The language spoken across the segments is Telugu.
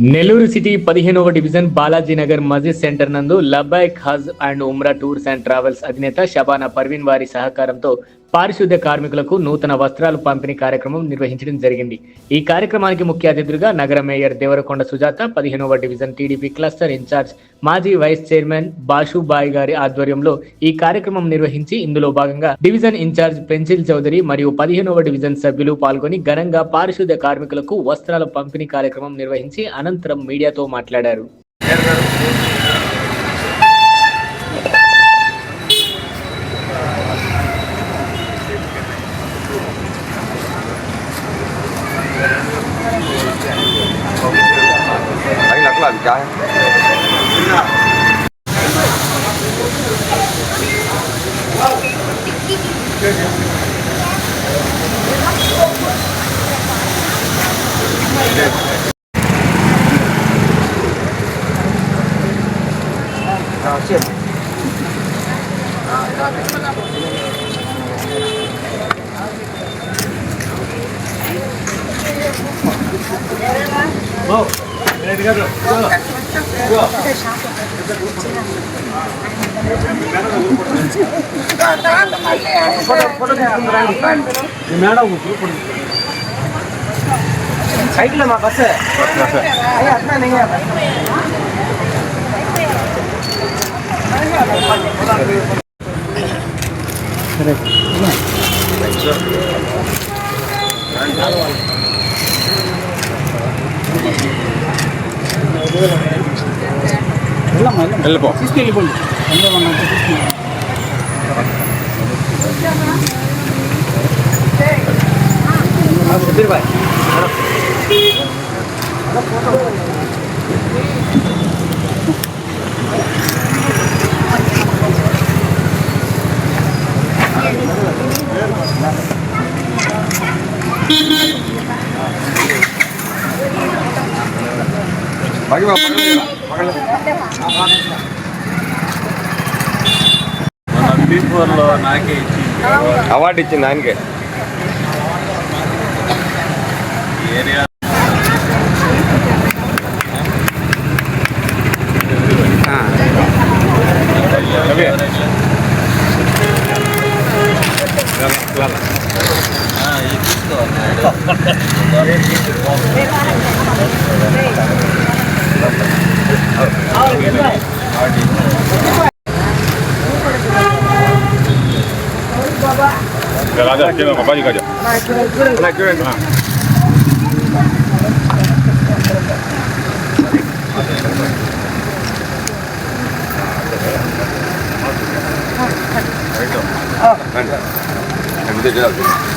నెల్లూరు సిటీ 15వ డివిజన్ బాలాజీనగర్ మస్జిద్ సెంటర్ నందు Labbaik Hajj and Umrah tours and travels అధినేత షబానా పర్వీన్ వారి సహకారంతో పారిశుద్ధ్య కార్మికులకు నూతన వస్త్రాలు పంపిణీ కార్యక్రమం నిర్వహించడం జరిగింది. ఈ కార్యక్రమానికి ముఖ్య అతిథులుగా నగర మేయర్ దేవరకొండ సుజాత, 15వ డివిజన్ టీడీపీ క్లస్టర్ ఇన్ఛార్జ్ మాజీ వైస్ చైర్మన్ బాషుబాయ్ గారి ఆధ్వర్యంలో ఈ కార్యక్రమం నిర్వహించి ఇందులో భాగంగా డివిజన్ ఇన్ఛార్జ్ పెన్సిల్ చౌదరి మరియు 15వ డివిజన్ సభ్యులు పాల్గొని ఘనంగా పారిశుద్ధ్య కార్మికులకు వస్త్రాల పంపిణీ కార్యక్రమం నిర్వహించి అనంతరం మీడియాతో మాట్లాడారు. क्या है साइकिल में बस है अपना नहीं है भाई అవార్డు ఇచ్చింది ఆయనకే ఏరియా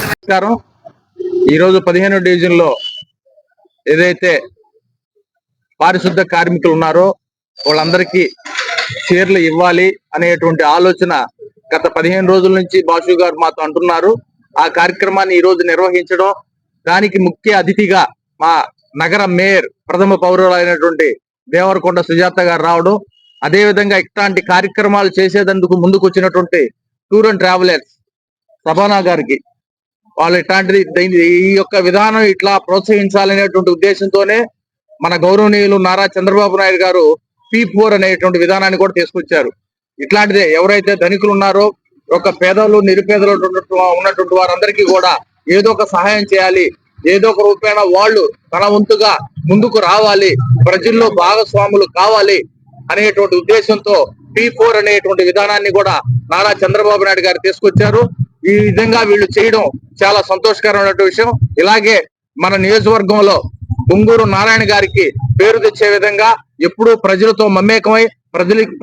నమస్కారం. ఈరోజు 15వ డివిజన్ లో ఏదైతే పారిశుద్ధ కార్మికులు ఉన్నారో వాళ్ళందరికీ చీరలు ఇవ్వాలి అనేటువంటి ఆలోచన గత 15 రోజుల నుంచి బాషు గారు మాతో అంటున్నారు. ఆ కార్యక్రమాన్ని ఈ రోజు నిర్వహించడం, దానికి ముఖ్య అతిథిగా మా నగర మేయర్ ప్రథమ పౌరులైనటువంటి దేవరకొండ సుజాత గారు రావడం, అదే విధంగా ఇట్లాంటి కార్యక్రమాలు చేసేందుకు ముందుకు వచ్చినటువంటి టూర్ అండ్ ట్రావెలర్స్ షబానా గారికి వాళ్ళు ఇట్లాంటిది ఈ యొక్క విధానం ఇట్లా ప్రోత్సహించాలనేటువంటి ఉద్దేశంతోనే మన గౌరవనీయులు నారా చంద్రబాబు నాయుడు గారు P4 అనేటువంటి విధానాన్ని కూడా తీసుకొచ్చారు. ఇట్లాంటిదే ఎవరైతే ధనికులు ఉన్నారో, ఒక పేదలు నిరుపేదలు ఉన్నటువంటి వారందరికీ కూడా ఏదో ఒక సహాయం చేయాలి, ఏదో ఒక రూపేణ వాళ్ళు తన వంతుగా ముందుకు రావాలి, ప్రజల్లో భాగస్వాములు కావాలి అనేటువంటి ఉద్దేశంతో P4 అనేటువంటి విధానాన్ని కూడా నారా చంద్రబాబు నాయుడు గారు తీసుకొచ్చారు. ఈ విధంగా వీళ్ళు చేయడం చాలా సంతోషకరమైన విషయం. ఇలాగే మన నియోజకవర్గంలో బొంగూరు నారాయణ గారికి పేరు తెచ్చే విధంగా ఎప్పుడూ ప్రజలతో మమేకమై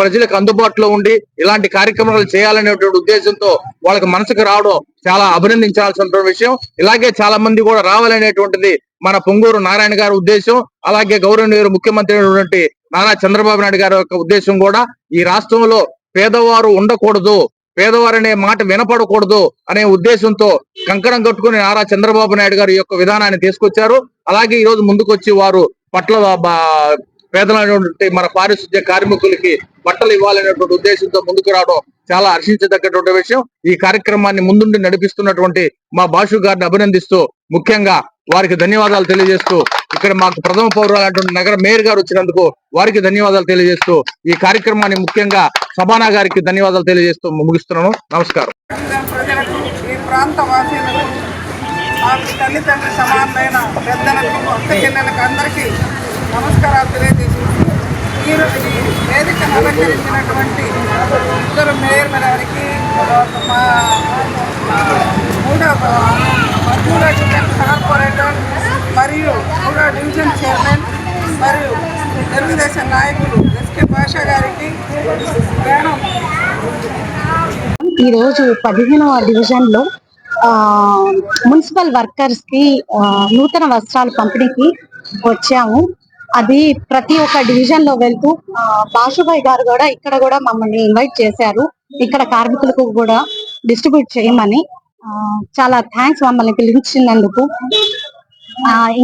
ప్రజలకు అందుబాటులో ఉండి ఇలాంటి కార్యక్రమాలు చేయాలనేటువంటి ఉద్దేశంతో వాళ్ళకి మనసుకు రావడం చాలా అభినందించాల్సిన విషయం. ఇలాగే చాలా మంది కూడా రావాలనేటువంటిది మన పొంగూరు నారాయణ గారి ఉద్దేశం. అలాగే గౌరవనీయులు ముఖ్యమంత్రి అయినటువంటి నారా చంద్రబాబు నాయుడు గారి యొక్క ఉద్దేశం కూడా ఈ రాష్ట్రంలో పేదవారు ఉండకూడదు, పేదవారనే మాట వినపడకూడదు అనే ఉద్దేశంతో కంకణం కట్టుకుని నారా చంద్రబాబు నాయుడు గారు యొక్క విధానాన్ని తీసుకొచ్చారు. అలాగే ఈ రోజు ముందుకొచ్చి వారు పట్ల పేదలైనటువంటి మన పారిశుద్ధ్య కార్మికులకి బట్టలు ఇవ్వాలనేటువంటి ఉద్దేశంతో ముందుకు రావడం చాలా హర్షించదగ్గటువంటి విషయం. ఈ కార్యక్రమాన్ని ముందుండి నడిపిస్తున్నటువంటి మా బాషు గారిని అభినందిస్తూ ముఖ్యంగా వారికి ధన్యవాదాలు తెలియజేస్తూ ఇక్కడ మాకు ప్రథమ పౌరులైనటువంటి నగర మేయర్ గారు వచ్చినందుకు వారికి ధన్యవాదాలు తెలియజేస్తూ ఈ కార్యక్రమాన్ని ముఖ్యంగా శబానా గారికి ధన్యవాదాలు తెలియజేస్తూ ముగిస్తున్నాను. నమస్కారం. ప్రజలకు, ఈ ప్రాంత వాసీలకు, మాకు తల్లిదండ్రుల సమానమైన పెద్దలకు, అక్క చెల్లెలకు అందరికీ నమస్కారాలు తెలియజేస్తున్నాను. ఈరోజు ఈ వేదికను అలంకరించినటువంటి ఇద్దరు మేయర్ గారికి, మా మూడో డివిజన్ కార్పొరేటర్ మరియు మూడో డివిజన్ చైర్మన్ మరియు తెలుగుదేశం నాయకులు ఎస్కే భాషా గారికి ఈరోజు 15వ డివిజన్లో మున్సిపల్ వర్కర్స్కి నూతన వస్త్రాలు పంపిణీకి వచ్చాము. అది ప్రతి ఒక్క డివిజన్లో వెళ్తూ బాషుభాయ్ గారు కూడా ఇక్కడ కూడా మమ్మల్ని ఇన్వైట్ చేశారు. ఇక్కడ కార్మికులకు కూడా డిస్ట్రిబ్యూట్ చేయమని. చాలా థ్యాంక్స్ మమ్మల్ని పిలిచినందుకు.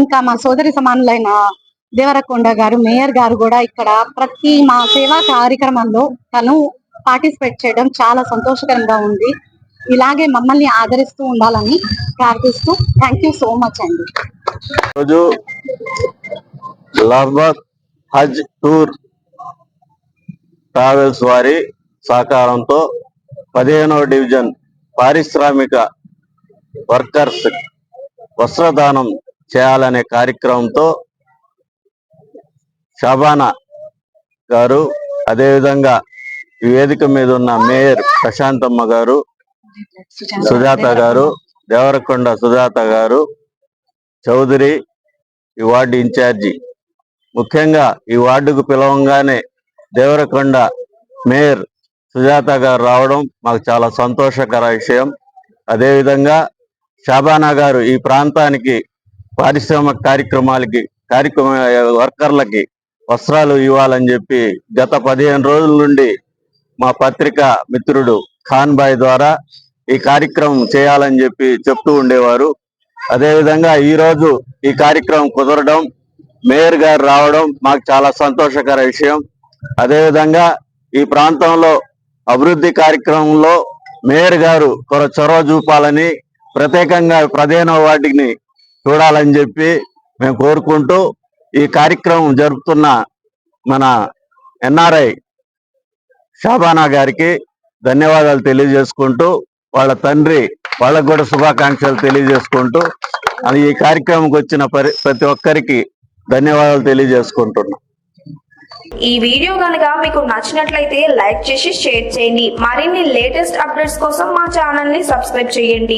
ఇంకా మా సోదరి సమానులైన దేవరకొండ గారు, మేయర్ గారు కూడా ఇక్కడ ప్రతి మా సేవా కార్యక్రమంలో తను పార్టిసిపేట్ చేయడం చాలా సంతోషకరంగా ఉంది. ఇలాగే మమ్మల్ని ఆదరిస్తూ ఉండాలని ప్రార్థిస్తూ థ్యాంక్ యూ సో మచ్ అండి. రోజు లబ్బాక్ హజ్ టూర్ ట్రావెల్స్ వారి సహకారంతో 15వ డివిజన్ పారిశ్రామిక వర్కర్స్ వస్త్రదానం చేయాలనే కార్యక్రమంతో శబానా గారు, అదేవిధంగా ఈ వేదిక మీద ఉన్న మేయర్ ప్రశాంతమ్మ గారు, సుజాత గారు, దేవరకొండ సుజాత గారు, చౌదరి ఈ వార్డు ఇన్ఛార్జి, ముఖ్యంగా ఈ వార్డుకు పిలవంగానే దేవరకొండ మేయర్ సుజాత గారు రావడం మాకు చాలా సంతోషకర విషయం. అదేవిధంగా శబానా గారు ఈ ప్రాంతానికి పారిశ్రామిక కార్యక్రమ వర్కర్లకి వస్త్రాలు ఇవ్వాలని చెప్పి గత 15 రోజుల నుండి మా పత్రికా మిత్రుడు ఖాన్ బాయ్ ద్వారా ఈ కార్యక్రమం చేయాలని చెప్పి చెప్తూ ఉండేవారు. అదేవిధంగా ఈరోజు ఈ కార్యక్రమం కుదరడం, మేయర్ గారు రావడం మాకు చాలా సంతోషకర విషయం. అదేవిధంగా ఈ ప్రాంతంలో అభివృద్ధి కార్యక్రమంలో మేయర్ గారు చొరవ చూపాలని, ప్రత్యేకంగా 15వ వార్డుని చూడాలని చెప్పి మేము కోరుకుంటూ ఈ కార్యక్రమం జరుపుతున్న మన ఎన్ఆర్ఐ శబానా గారికి ధన్యవాదాలు తెలియజేసుకుంటూ, వాళ్ళ తండ్రి వాళ్ళకు కూడా శుభాకాంక్షలు తెలియజేసుకుంటూ ఈ కార్యక్రమంకి వచ్చిన ప్రతి ఒక్కరికి ధన్యవాదాలు తెలియజేసుకుంటున్నాం. ఈ వీడియో కనుక మీకు నచ్చినట్లయితే లైక్ చేసి షేర్ చేయండి. మరిన్ని లేటెస్ట్ అప్డేట్స్ కోసం మా ఛానల్ ని సబ్స్క్రైబ్ చేయండి.